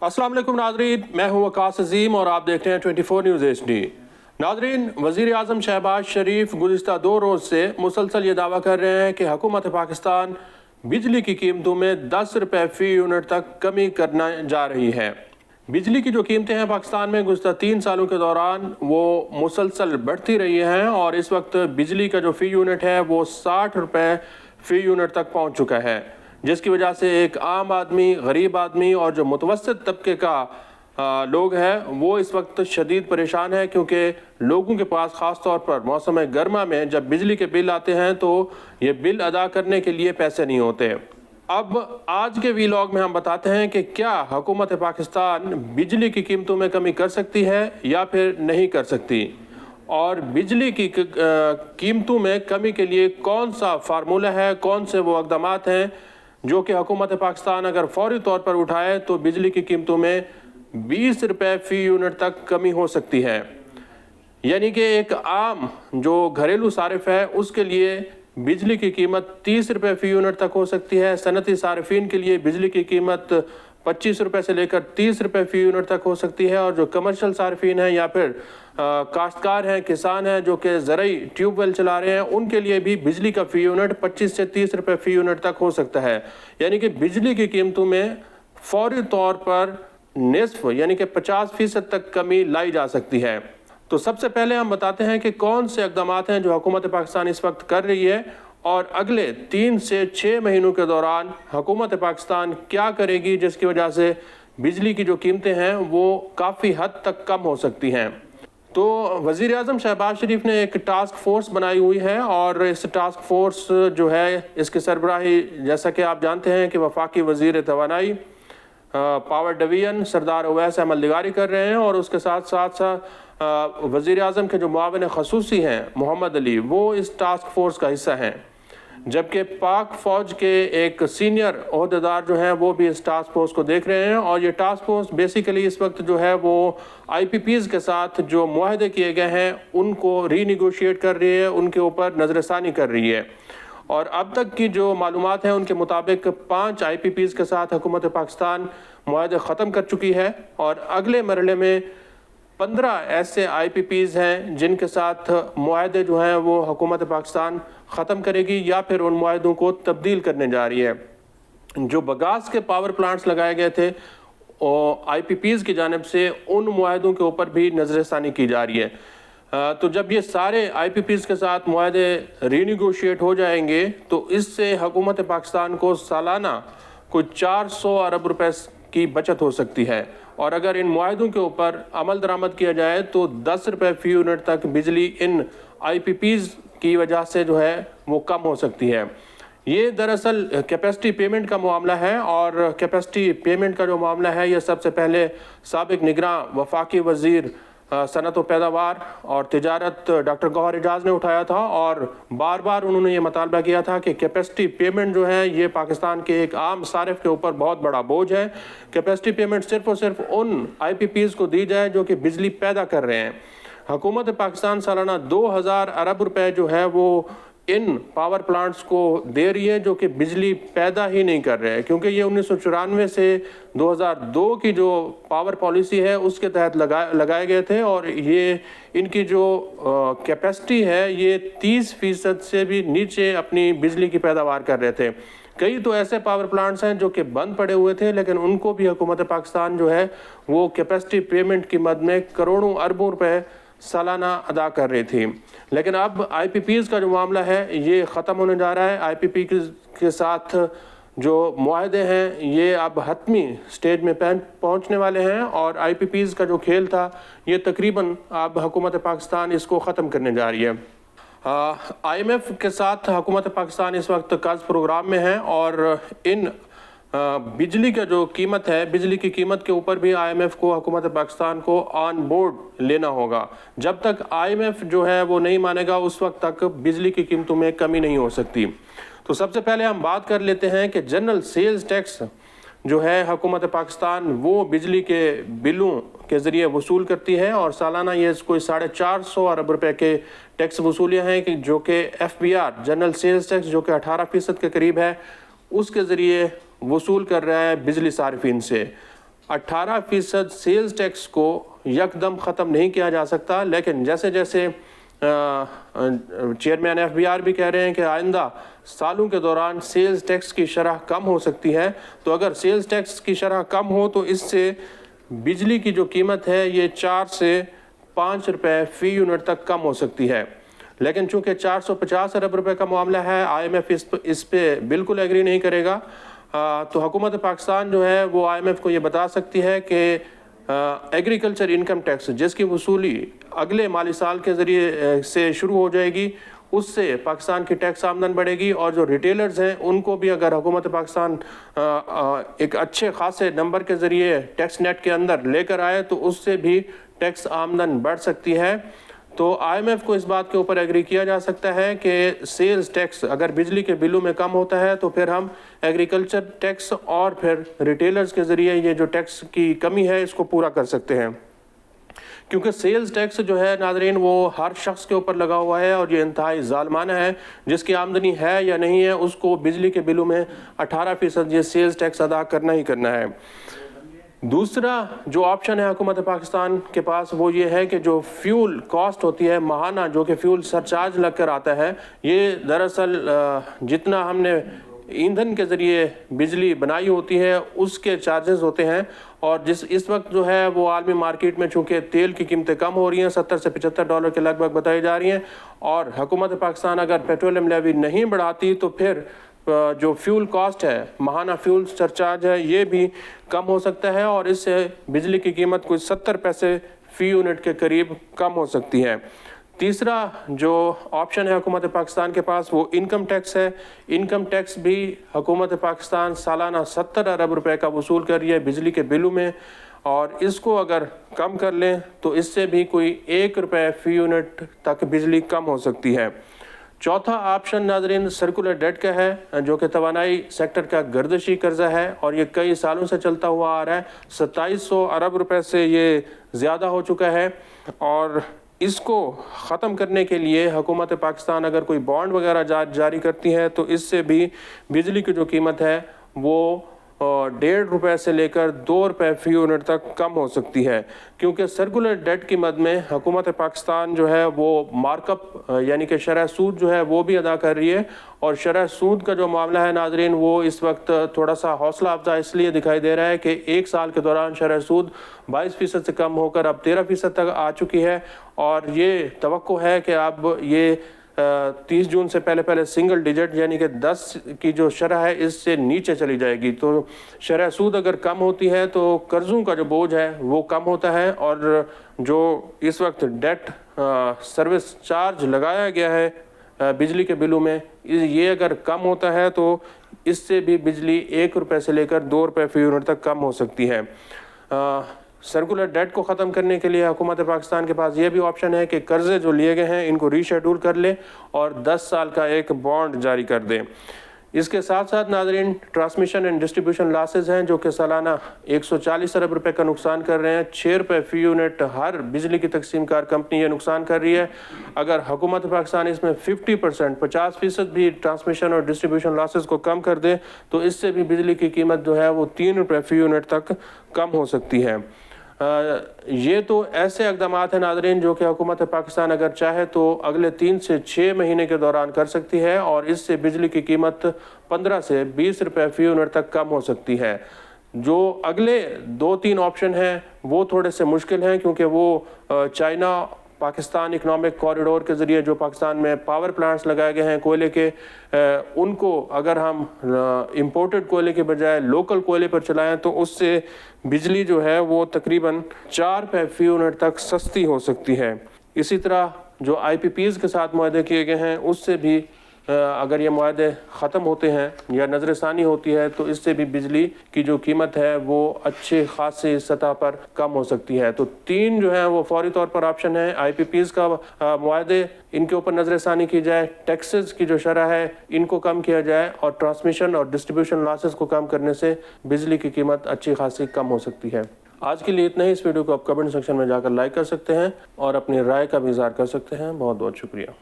अस्सलाम वालेकुम नाजरीन, मैं हूं वकास अजीम और आप देख रहे हैं 24 न्यूज़ HD। नाजरीन, वज़ीर आज़म शहबाज शरीफ गुज़िस्ता 2 रोज़ से मुसलसल ये दावा कर रहे हैं कि हुकूमत पाकिस्तान बिजली की कीमतों में 10 रुपये फ़ी यूनिट तक कमी करना जा रही है। बिजली की जो कीमतें हैं पाकिस्तान में गुज़िस्ता 3 सालों के दौरान वो मुसलसल बढ़ती रही हैं और इस वक्त बिजली का जो फ़ी यूनिट है वो 60 रुपये फ़ी यूनिट तक पहुँच चुका है, जिसकी वजह से एक आम आदमी, गरीब आदमी और जो मुतवस्सित तबके का लोग हैं वो इस वक्त शदीद परेशान है, क्योंकि लोगों के पास ख़ास तौर पर मौसम गर्मा में जब बिजली के बिल आते हैं तो ये बिल अदा करने के लिए पैसे नहीं होते। अब आज के वीलॉग में हम बताते हैं कि क्या हुकूमत पाकिस्तान बिजली की कीमतों में कमी कर सकती है या फिर नहीं कर सकती, और बिजली की कीमतों में कमी के लिए कौन सा फार्मूला है, कौन से वो इक़दामात हैं जो कि हुकूमत पाकिस्तान अगर फौरी तौर पर उठाए तो बिजली की कीमतों में 20 रुपये फ़ी यूनिट तक कमी हो सकती है। यानी कि एक आम जो घरेलू सारिफ है उसके लिए बिजली की कीमत 30 रुपये फ़ी यूनिट तक हो सकती है। सनती सारिफिन के लिए बिजली की कीमत 25 रुपये से लेकर 30 रुपये फ़ी यूनिट तक हो सकती है, और जो कमर्शियल सारिफिन हैं या फिर काश्तकार हैं, किसान हैं जो कि ज़रई ट्यूबवेल चला रहे हैं, उनके लिए भी बिजली का फ़ी यूनिट 25 से 30 रुपये फ़ी यूनिट तक हो सकता है। यानी कि बिजली की कीमतों में फौरी तौर पर निस्फ यानी कि 50% तक कमी लाई जा सकती है। तो सबसे पहले हम बताते हैं कि कौन से इक़दामात हैं जो हुकूमत पाकिस्तान इस वक्त कर रही है और अगले 3 से 6 महीनों के दौरान हुकूमत पाकिस्तान क्या करेगी जिसकी वजह से बिजली की जो कीमतें हैं वो काफ़ी हद तक कम हो सकती हैं। तो वज़ीर आज़म शहबाज शरीफ ने एक टास्क फोर्स बनाई हुई है और इस टास्क फोर्स जो है इसकी सरबराही जैसा कि आप जानते हैं कि वफाकी वज़ीर तवानाई पावर डिवीज़न सरदार उवैस अहमद लिगारी कर रहे हैं, और उसके साथ साथ वज़ीर आज़म के जो मुआविन ख़ुसूसी हैं मोहम्मद अली वो इस टास्क फोर्स का हिस्सा हैं, जबकि पाक फ़ौज के एक सीनियर ओहदेदार जो हैं वो भी इस टास्क फोर्स को देख रहे हैं। और ये टास्क फोर्स बेसिकली इस वक्त जो है वो IPPs के साथ जो मुआहदे किए गए हैं उनको रीनिगोशिएट कर रही है, उनके ऊपर नज़रसानी कर रही है। और अब तक की जो मालूमात हैं उनके मुताबिक 5 IPPs के साथ हुकूमत पाकिस्तान मुआहदे ख़त्म कर चुकी है, और अगले मरहले में 15 ऐसे IPPs हैं जिनके साथ मुआहदे जो हैं वो हुकूमत पाकिस्तान ख़त्म करेगी या फिर उन मुआहदों को तब्दील करने जा रही है। जो बगास के पावर प्लांट्स लगाए गए थे और IPPs की जानिब से उन मुआहदों के ऊपर भी नज़रसानी की जा रही है। तो जब ये सारे IPPs के साथ मुआहदे रीनिगोशिएट हो जाएंगे तो इससे हुकूमत पाकिस्तान को सालाना कोई 400 अरब रुपए की बचत हो सकती है, और अगर इन मुआहदों के ऊपर अमल दरामद किया जाए तो 10 रुपये फ़ी यूनिट तक बिजली इन IPPs की वजह से जो है वो कम हो सकती है। ये दरअसल कैपेसिटी पेमेंट का मामला है, और कैपेसिटी पेमेंट का जो मामला है ये सबसे पहले साबिक निगरां वफाकी वज़ीर सनत व पैदावार और तिजारत डॉक्टर गौहर एजाज ने उठाया था, और बार बार उन्होंने ये मुतालबा किया था कि कैपेसिटी पेमेंट जो है ये पाकिस्तान के एक आम सारिफ के ऊपर बहुत बड़ा बोझ है। कैपेसिटी पेमेंट सिर्फ़ और सिर्फ उन IPPs को दी जाए जो कि बिजली पैदा कर रहे हैं। हुकूमत पाकिस्तान सालाना 2000 अरब रुपए जो है वो इन पावर प्लांट्स को दे रही है जो कि बिजली पैदा ही नहीं कर रहे हैं, क्योंकि ये 1994 से 2002 की जो पावर पॉलिसी है उसके तहत लगाए गए थे, और ये इनकी जो कैपेसिटी है ये 30% से भी नीचे अपनी बिजली की पैदावार कर रहे थे। कई तो ऐसे पावर प्लांट्स हैं जो कि बंद पड़े हुए थे, लेकिन उनको भी हुकूमत पाकिस्तान जो है वो कैपेसिटी पेमेंट की मद में करोड़ों अरबों रुपए सालाना अदा कर रही थी। लेकिन अब IPPs का जो मामला है ये ख़त्म होने जा रहा है। IPP के साथ जो मुआहदे हैं ये अब हतमी स्टेज में पहुंचने वाले हैं, और IPPs का जो खेल था ये तकरीबन अब हुकूमत पाकिस्तान इसको ख़त्म करने जा रही है। IMF के साथ हुकूमत पाकिस्तान इस वक्त कर्ज प्रोग्राम में है, और इन बिजली का जो कीमत है, बिजली की कीमत के ऊपर भी IMF को हुकूमत पाकिस्तान को ऑन बोर्ड लेना होगा। जब तक IMF जो है वो नहीं मानेगा उस वक्त तक बिजली की कीमतों में कमी नहीं हो सकती। तो सबसे पहले हम बात कर लेते हैं कि जनरल सेल्स टैक्स जो है हुकूमत पाकिस्तान वो बिजली के बिलों के ज़रिए वसूल करती है, और सालाना ये कोई 450 अरब रुपए के टैक्स वसूलियाँ हैं कि जो कि FBR जनरल सेल्स टैक्स जो कि 18% के करीब है उसके ज़रिए वसूल कर रहा है बिजली सार्फिन से। 18% सेल्स टैक्स को यकदम ख़त्म नहीं किया जा सकता, लेकिन जैसे जैसे चेयरमैन FBR भी कह रहे हैं कि आइंदा सालों के दौरान सेल्स टैक्स की शरह कम हो सकती है। तो अगर सेल्स टैक्स की शरह कम हो तो इससे बिजली की जो कीमत है ये 4 से 5 रुपए फ़ी यूनिट तक कम हो सकती है। लेकिन चूंकि 450 अरब रुपए का मामला है, IMF इस पे बिल्कुल एग्री नहीं करेगा। तो हुकूमत पाकिस्तान जो है वो IMF को ये बता सकती है कि एग्रीकल्चर इनकम टैक्स जिसकी वसूली अगले माली साल के ज़रिए से शुरू हो जाएगी, उससे पाकिस्तान की टैक्स आमदन बढ़ेगी और जो रिटेलर्स हैं उनको भी अगर हुकूमत पाकिस्तान एक अच्छे खासे नंबर के ज़रिए टैक्स नेट के अंदर लेकर आए तो उससे भी टैक्स आमदन बढ़ सकती है। तो IMF को इस बात के ऊपर एग्री किया जा सकता है कि सेल्स टैक्स अगर बिजली के बिलों में कम होता है तो फिर हम एग्रीकल्चर टैक्स और फिर रिटेलर्स के ज़रिए ये जो टैक्स की कमी है इसको पूरा कर सकते हैं। क्योंकि सेल्स टैक्स जो है नाज़रीन वो हर शख्स के ऊपर लगा हुआ है और ये इंतहाई ज़ालमाना है। जिसकी आमदनी है या नहीं है उसको बिजली के बिलों में 18% ये सेल्स टैक्स अदा करना ही करना है। दूसरा जो ऑप्शन है हुकूमत पाकिस्तान के पास वो ये है कि जो फ्यूल कॉस्ट होती है माहाना, जो कि फ्यूल सरचार्ज लग कर आता है, ये दरअसल जितना हमने ईंधन के ज़रिए बिजली बनाई होती है उसके चार्जेस होते हैं। और इस वक्त जो है वो आलमी मार्केट में चूँकि तेल की कीमतें कम हो रही हैं, 70 से 75 डॉलर के लगभग बताई जा रही हैं, और हुकूमत पाकिस्तान अगर पेट्रोलियम लेवी नहीं बढ़ाती तो फिर जो फ्यूल कॉस्ट है, माहाना फ्यूल सरचार्ज है, ये भी कम हो सकता है और इससे बिजली की कीमत कुछ 70 पैसे फ़ी यूनिट के करीब कम हो सकती है। तीसरा जो ऑप्शन है हुकूमत पाकिस्तान के पास वो इनकम टैक्स है। इनकम टैक्स भी हुकूमत पाकिस्तान सालाना 70 अरब रुपए का वसूल कर रही है बिजली के बिलों में, और इसको अगर कम कर लें तो इससे भी कोई 1 रुपये फ़ी यूनिट तक बिजली कम हो सकती है। चौथा ऑप्शन नाज़रीन सर्कुलर डेट का है, जो कि तवानाई सेक्टर का गर्दिशी कर्जा है और ये कई सालों से चलता हुआ आ रहा है। 2700 अरब रुपए से ये ज़्यादा हो चुका है और इसको ख़त्म करने के लिए हुकूमत पाकिस्तान अगर कोई बॉन्ड वगैरह जारी करती है तो इससे भी बिजली की जो कीमत है वो 1.5 रुपये से लेकर 2 रुपये फ़ी यूनिट तक कम हो सकती है। क्योंकि सर्कुलर डेट की मद में हुकूमत पाकिस्तान जो है वो मार्कअप यानी कि शरह सूद जो है वो भी अदा कर रही है, और शरह सूद का जो मामला है नाजरीन वो इस वक्त थोड़ा सा हौसला अफजा इसलिए दिखाई दे रहा है कि 1 साल के दौरान शरह सूद 22% से कम होकर अब 13% तक आ चुकी है, और ये तवक्को है कि अब ये 30 जून से पहले सिंगल डिजिट यानी कि 10 की जो शरह है इससे नीचे चली जाएगी। तो शरह सूद अगर कम होती है तो कर्ज़ों का जो बोझ है वो कम होता है, और जो इस वक्त डेट सर्विस चार्ज लगाया गया है बिजली के बिलों में, ये अगर कम होता है तो इससे भी बिजली 1 रुपये से लेकर 2 रुपये फ़ी यूनिट तक कम हो सकती है। सर्कुलर डेट को ख़त्म करने के लिए हुकूमत पाकिस्तान के पास ये भी ऑप्शन है कि कर्ज़े जो लिए गए हैं इनको रीशेड्यूल कर ले और 10 साल का एक बॉन्ड जारी कर दें। इसके साथ साथ नाज़रीन ट्रांसमिशन एंड डिस्ट्रीब्यूशन लॉसेस हैं जो कि सालाना 140 अरब रुपए का नुकसान कर रहे हैं। 6 रुपये फ़ी यूनिट हर बिजली की तकसीम कार कंपनी ये नुकसान कर रही है। अगर हुकूमत पाकिस्तान इसमें 50% भी ट्रांसमिशन और डिस्ट्रीब्यूशन लॉसेस को कम कर दे तो इससे भी बिजली की कीमत जो है वो 3 रुपये फ़ी यूनिट तक कम हो सकती है। ये तो ऐसे इक़दाम हैं नाज़रीन जो कि हुकूमत पाकिस्तान अगर चाहे तो अगले 3 से 6 महीने के दौरान कर सकती है, और इससे बिजली की कीमत 15 से 20 रुपये फ़ी यूनिट तक कम हो सकती है। जो अगले 2-3 ऑप्शन हैं वो थोड़े से मुश्किल हैं, क्योंकि वो चाइना पाकिस्तान इकनॉमिक कॉरिडोर के ज़रिए जो पाकिस्तान में पावर प्लांट्स लगाए गए हैं कोयले के, उनको अगर हम इंपोर्टेड कोयले के बजाय लोकल कोयले पर चलाएं तो उससे बिजली जो है वो तकरीबन 4 रुपये फ़ी यूनिट तक सस्ती हो सकती है। इसी तरह जो IPPs के साथ मुआहदे किए गए हैं उससे भी अगर ये मुआहदे ख़त्म होते हैं या नज़रसानी होती है तो इससे भी बिजली की जो कीमत है वो अच्छे खासी सतह पर कम हो सकती है। तो 3 जो है वो फौरी तौर पर ऑप्शन है। IPPs का मुआहदे, इनके ऊपर नज़रसानी की जाए, टैक्सेस की जो शरह है इनको कम किया जाए, और ट्रांसमिशन और डिस्ट्रीब्यूशन लॉसेस को कम करने से बिजली की कीमत अच्छी खासी कम हो सकती है। आज के लिए इतना ही। इस वीडियो को आप कमेंट सेक्शन में जाकर लाइक कर सकते हैं और अपनी राय का भी इज़हार कर सकते हैं। बहुत बहुत शुक्रिया।